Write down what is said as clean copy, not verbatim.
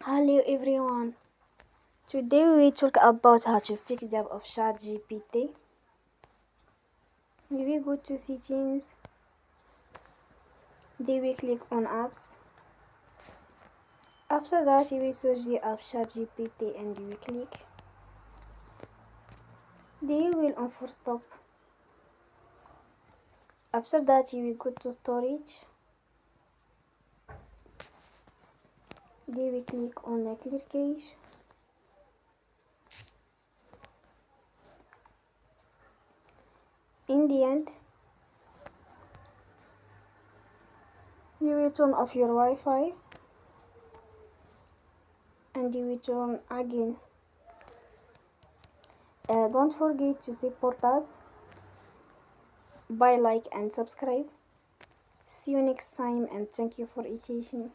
Hello everyone. Today we talk about how to fix the app of ChatGPT. We will go to settings. Then we click on apps. After that you will search the app ChatGPT and you will click. Then you will on for stop. After that you will go to storage. Then we click on the clear cache. In the end, you will turn off your Wi-Fi and you will turn again. Don't forget to support us by like and subscribe. See you next time and thank you for attention.